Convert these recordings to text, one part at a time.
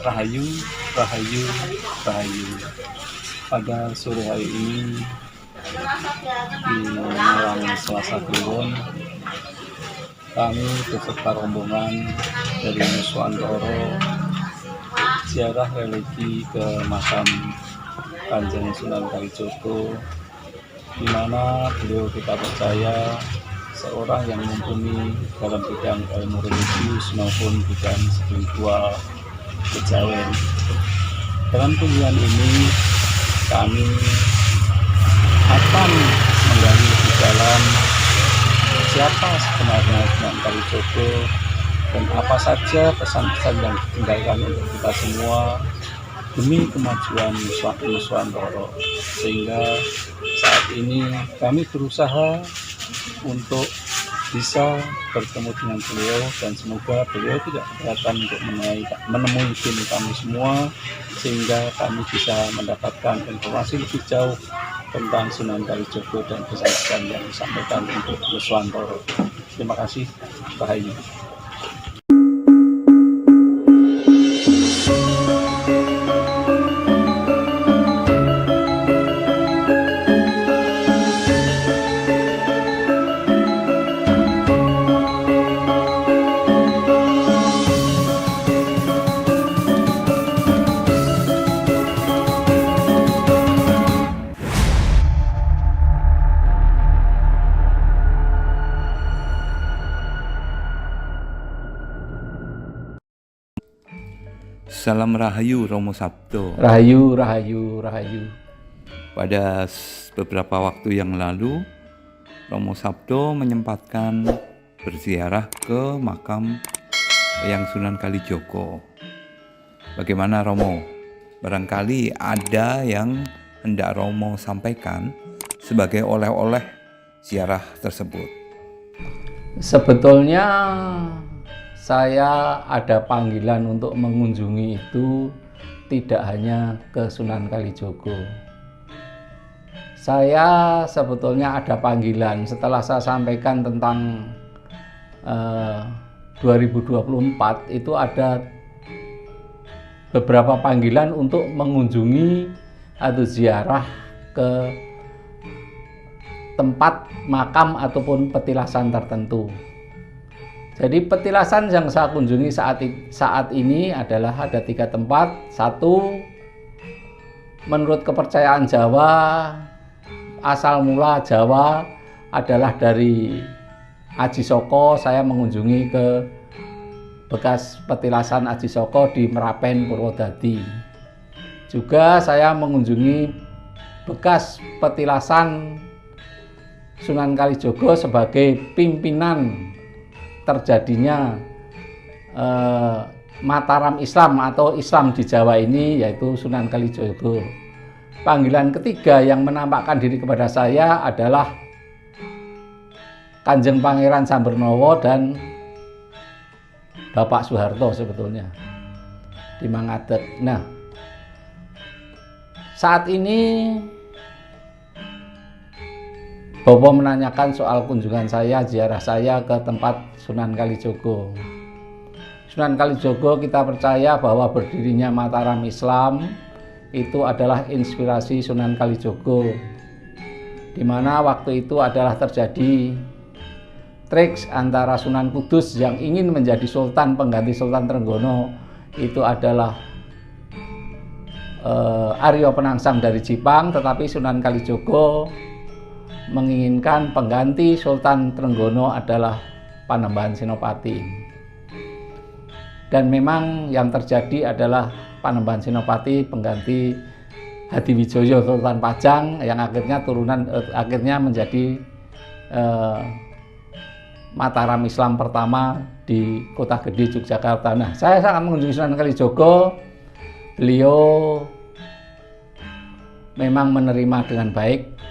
Rahayu, Rahayu, Rahayu. Pada sore hari ini di malam Selasa Kliwon, kami beserta rombongan dari Nuswantoro ziarah religi ke makam Kanjeng Sunan Kalijogo, di mana beliau kita percaya seorang yang mumpuni dalam bidang ilmu religius maupun bidang spiritual kejawen. Dalam kunjungan ini kami akan menggali lebih dalam siapa sebenarnya Sunan Kalijogo dan apa saja pesan-pesan yang ditinggalkan untuk kita semua demi kemajuan Nuswantoro, sehingga saat ini kami berusaha untuk bisa bertemu dengan beliau dan semoga beliau tidak keberatan untuk menemui tim kami semua, sehingga kami bisa mendapatkan informasi lebih jauh tentang Sunan Kalijogo dan pesan-pesan yang disampaikan untuk Nuswantoro. Terima kasih. Rahayu. Salam Rahayu Romo Sabdo. Rahayu, Rahayu, Rahayu. Pada beberapa waktu yang lalu, Romo Sabdo menyempatkan berziarah ke makam Eyang Sunan Kalijogo. Bagaimana Romo? Barangkali ada yang hendak Romo sampaikan sebagai oleh-oleh ziarah tersebut. Sebetulnya saya ada panggilan untuk mengunjungi itu tidak hanya ke Sunan Kalijogo. Saya sebetulnya ada panggilan setelah saya sampaikan tentang 2024 itu ada beberapa panggilan untuk mengunjungi atau ziarah ke tempat makam ataupun petilasan tertentu. Jadi petilasan yang saya kunjungi saat ini adalah ada 3 tempat. Satu, menurut kepercayaan Jawa, asal mula Jawa adalah dari Aji Soko. Saya mengunjungi ke bekas petilasan Aji Soko di Merapen, Purwodadi. Juga saya mengunjungi bekas petilasan Sunan Kalijogo sebagai pimpinan terjadinya Mataram Islam atau Islam di Jawa ini, yaitu Sunan Kalijogo. Panggilan ketiga yang menampakkan diri kepada saya adalah Kanjeng Pangeran Sambernowo dan Bapak Soeharto sebetulnya di Mangadeg. Nah, saat ini Bopo menanyakan soal kunjungan saya, ziarah saya ke tempat Sunan Kalijogo. Sunan Kalijogo kita percaya bahwa berdirinya Mataram Islam itu adalah inspirasi Sunan Kalijogo, di mana waktu itu adalah terjadi triks antara Sunan Kudus yang ingin menjadi sultan pengganti Sultan Trenggono, itu adalah Aryo Penangsang dari Jipang, tetapi Sunan Kalijogo menginginkan pengganti Sultan Trenggono adalah Panembahan Senopati. Dan memang yang terjadi adalah Panembahan Senopati pengganti Hadiwijoyo Sultan Pajang yang akhirnya menjadi Mataram Islam pertama di Kota Gede, Yogyakarta. Nah, saya sangat mengunjungi Sunan Kalijogo. Beliau memang menerima dengan baik.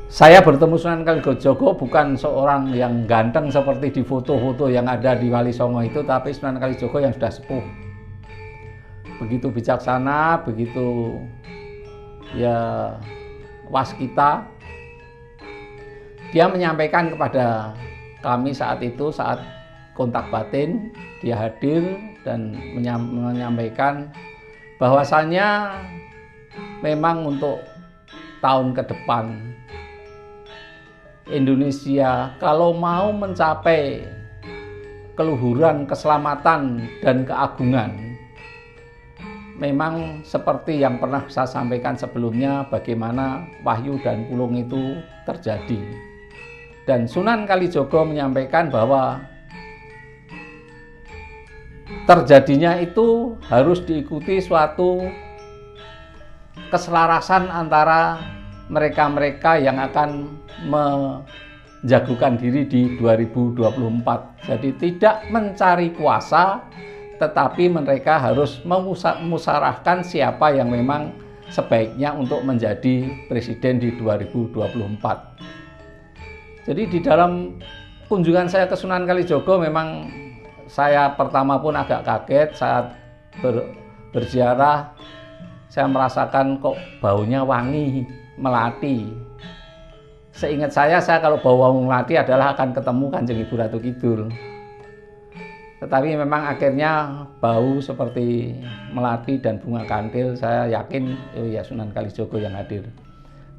Saya bertemu Sunan Kalijogo bukan seorang yang ganteng seperti di foto-foto yang ada di Wali Songo itu, tapi Sunan Kalijogo yang sudah sepuh. Begitu bijaksana, begitu ya waskita. Dia menyampaikan kepada kami saat itu, saat kontak batin, dia hadir dan menyampaikan bahwasannya memang untuk tahun ke depan Indonesia kalau mau mencapai keluhuran, keselamatan, dan keagungan, memang seperti yang pernah saya sampaikan sebelumnya, bagaimana Wahyu dan Pulung itu terjadi. Dan Sunan Kalijogo menyampaikan bahwa terjadinya itu harus diikuti suatu keselarasan antara mereka-mereka yang akan menjagokan diri di 2024. Jadi tidak mencari kuasa, tetapi mereka harus memusyawarahkan siapa yang memang sebaiknya untuk menjadi presiden di 2024. Jadi di dalam kunjungan saya ke Sunan Kalijogo memang saya pertama pun agak kaget saat berziarah. Saya merasakan kok baunya wangi melati. Seingat saya kalau bau wangi melati adalah akan ketemu Kanjeng Ibu Ratu Kidul. Tetapi memang akhirnya bau seperti melati dan bunga kantil, saya yakin ya Sunan Kalijogo yang hadir.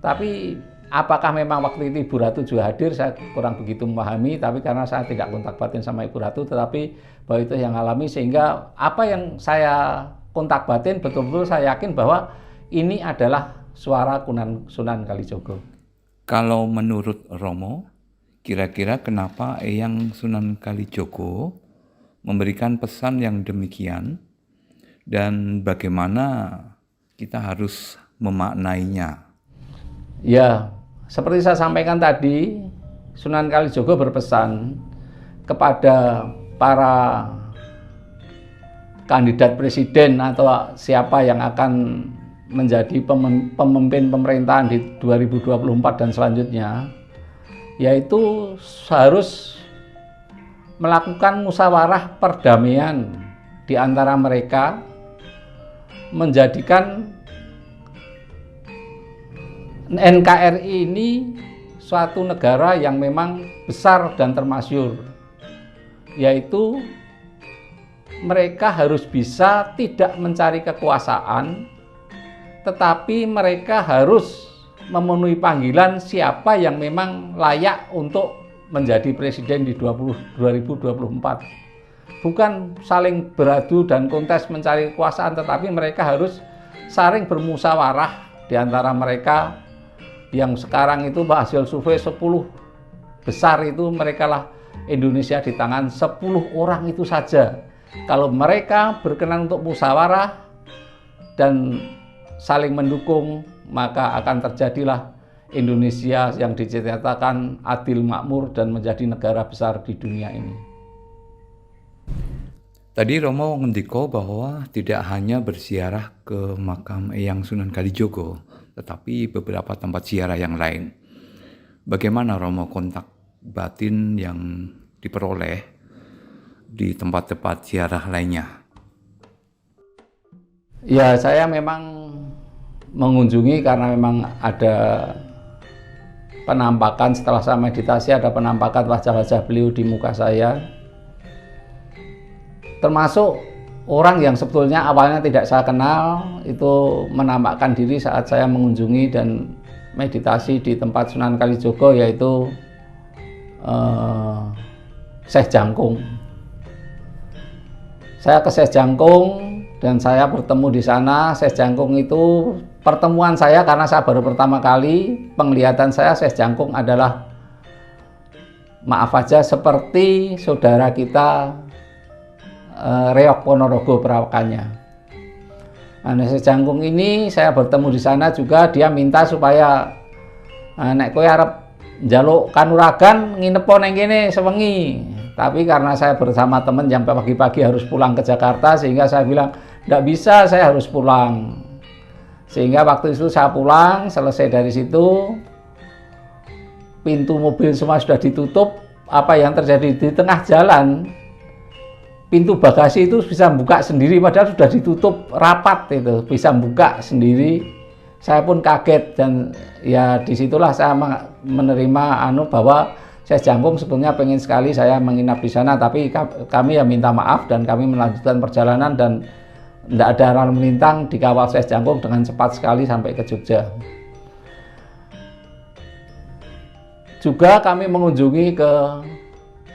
Tapi apakah memang waktu itu Ibu Ratu juga hadir, saya kurang begitu memahami. Tapi karena saya tidak kontak batin sama Ibu Ratu, tetapi bahwa itu yang alami, sehingga apa yang saya kontak batin betul-betul saya yakin bahwa ini adalah suara Sunan Kalijogo. Kalau menurut Romo, kira-kira kenapa Eyang Sunan Kalijogo memberikan pesan yang demikian dan bagaimana kita harus memaknainya? Ya, seperti saya sampaikan tadi, Sunan Kalijogo berpesan kepada para kandidat presiden atau siapa yang akan menjadi pemimpin pemerintahan di 2024 dan selanjutnya, yaitu harus melakukan musyawarah perdamaian di antara mereka, menjadikan NKRI ini suatu negara yang memang besar dan termasyhur, yaitu mereka harus bisa tidak mencari kekuasaan, tetapi mereka harus memenuhi panggilan siapa yang memang layak untuk menjadi presiden di 2024. Bukan saling beradu dan kontes mencari kekuasaan, tetapi mereka harus saling bermusyawarah di antara mereka. Yang sekarang itu hasil survei 10 besar itu mereka lah Indonesia di tangan 10 orang itu saja. Kalau mereka berkenan untuk musyawarah dan saling mendukung, maka akan terjadilah Indonesia yang diciptakan adil, makmur, dan menjadi negara besar di dunia ini. Tadi Romo ngendiko bahwa tidak hanya berziarah ke makam Eyang Sunan Kalijogo, tetapi beberapa tempat ziarah yang lain. Bagaimana Romo kontak batin yang diperoleh di tempat-tempat ziarah lainnya? Ya, saya memang mengunjungi karena memang ada penampakan, setelah saya meditasi ada penampakan wajah-wajah beliau di muka saya, termasuk orang yang sebetulnya awalnya tidak saya kenal itu menampakkan diri saat saya mengunjungi dan meditasi di tempat Sunan Kalijogo, yaitu Syekh Jangkung. Saya ke Syekh Jangkung dan saya bertemu di sana. Syekh Jangkung itu pertemuan saya karena saya baru pertama kali, penglihatan saya Syekh Jangkung adalah, maaf aja, seperti saudara kita Reok Ponorogo perawakannya. Nah, Syekh Jangkung ini saya bertemu di sana juga, dia minta supaya nek kowe arep njaluk kanuragan nginep nang kene sewengi. Tapi karena saya bersama teman yang pagi-pagi harus pulang ke Jakarta, sehingga saya bilang tidak bisa, saya harus pulang. Sehingga waktu itu saya pulang, selesai dari situ pintu mobil semua sudah ditutup. Apa yang terjadi di tengah jalan, pintu bagasi itu bisa buka sendiri, padahal sudah ditutup rapat, itu bisa buka sendiri. Saya pun kaget dan ya disitulah saya menerima bahwa Syekh Jangkung sebetulnya pengen sekali saya menginap di sana, tapi kami ya minta maaf dan kami melanjutkan perjalanan dan tidak ada lalu melintang, dikawal Syekh Jangkung dengan cepat sekali sampai ke Jogja. Juga kami mengunjungi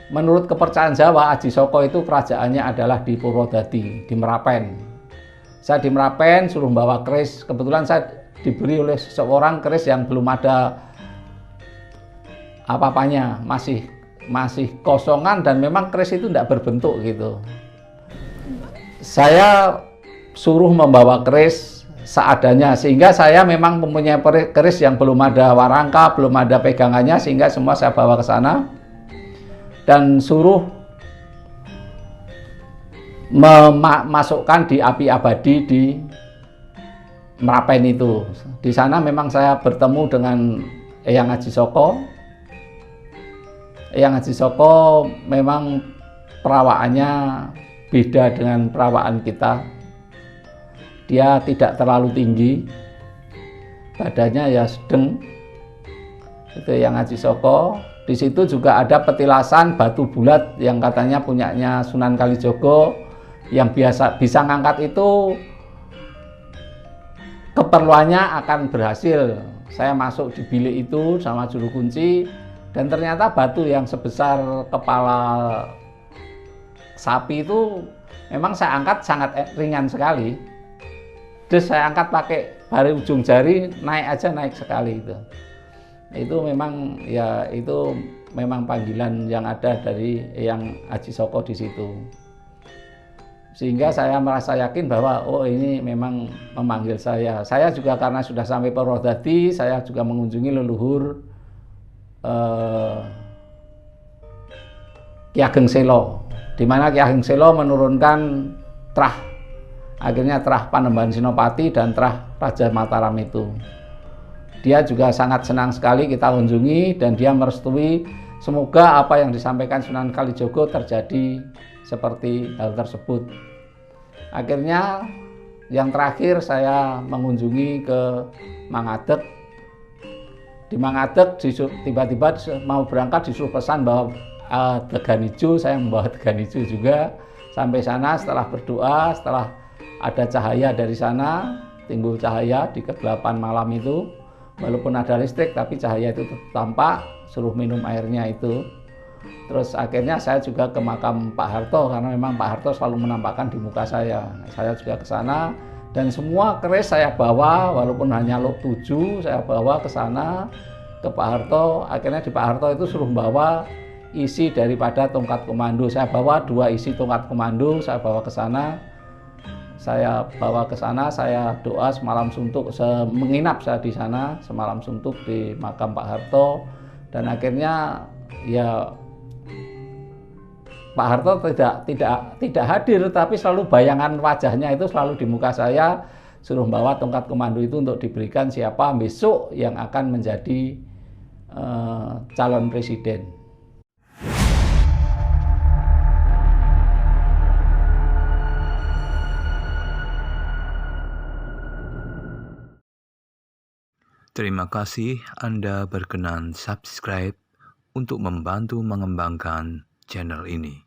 menurut kepercayaan Jawa, Aji Saka itu kerajaannya adalah di Purwodadi, di Merapen. Saya di Merapen suruh bawa keris, kebetulan saya diberi oleh seseorang keris yang belum ada apa-apanya, masih kosongan dan memang keris itu tidak berbentuk gitu. Saya suruh membawa keris seadanya sehingga saya memang mempunyai keris yang belum ada warangka, belum ada pegangannya, sehingga semua saya bawa ke sana dan suruh memasukkan di api abadi di Merapen itu. Di sana memang saya bertemu dengan Eyang Aji Saka. Eyang Aji Saka memang perawaannya beda dengan perawaan kita. Dia tidak terlalu tinggi, badannya ya sedang. Itu Eyang Aji Saka. Di situ juga ada petilasan batu bulat yang katanya punyanya Sunan Kalijogo, yang biasa bisa ngangkat itu keperluannya akan berhasil. Saya masuk di bilik itu sama juru kunci, dan ternyata batu yang sebesar kepala sapi itu memang saya angkat sangat ringan sekali. Terus saya angkat pakai dari ujung jari, naik sekali itu. Itu memang ya, itu memang panggilan yang ada dari Eyang Aji Saka di situ. Sehingga saya merasa yakin bahwa oh ini memang memanggil saya. Saya juga karena sudah sampai Purwodadi, saya juga mengunjungi leluhur Ki Ageng Selo, di mana Ki Ageng Selo menurunkan trah, akhirnya trah Panembahan Senopati dan trah Raja Mataram itu. Dia juga sangat senang sekali kita kunjungi dan dia merestui semoga apa yang disampaikan Sunan Kalijogo terjadi seperti hal tersebut. Akhirnya yang terakhir saya mengunjungi ke Mangadeg. Di Mangadeg tiba-tiba mau berangkat disuruh pesan bahwa degan hijau, saya membawa degan hijau juga. Sampai sana setelah berdoa, setelah ada cahaya dari sana, timbul cahaya di kegelapan malam itu. Walaupun ada listrik tapi cahaya itu tetap tampak, suruh minum airnya itu. Terus akhirnya saya juga ke makam Pak Harto karena memang Pak Harto selalu menampakkan di muka saya. Saya juga ke sana dan semua keris saya bawa, walaupun hanya lot 7 saya bawa ke sana ke Pak Harto. Akhirnya di Pak Harto itu suruh bawa isi daripada tongkat komando. Saya bawa 2 isi tongkat komando, saya bawa ke sana. Saya bawa ke sana, saya doa semalam suntuk, menginap saya di sana semalam suntuk di makam Pak Harto. Dan akhirnya ya Pak Harto tidak hadir, tapi selalu bayangan wajahnya itu selalu di muka saya, suruh bawa tongkat komando itu untuk diberikan siapa besok yang akan menjadi calon presiden. Terima kasih Anda berkenan subscribe untuk membantu mengembangkan channel ini.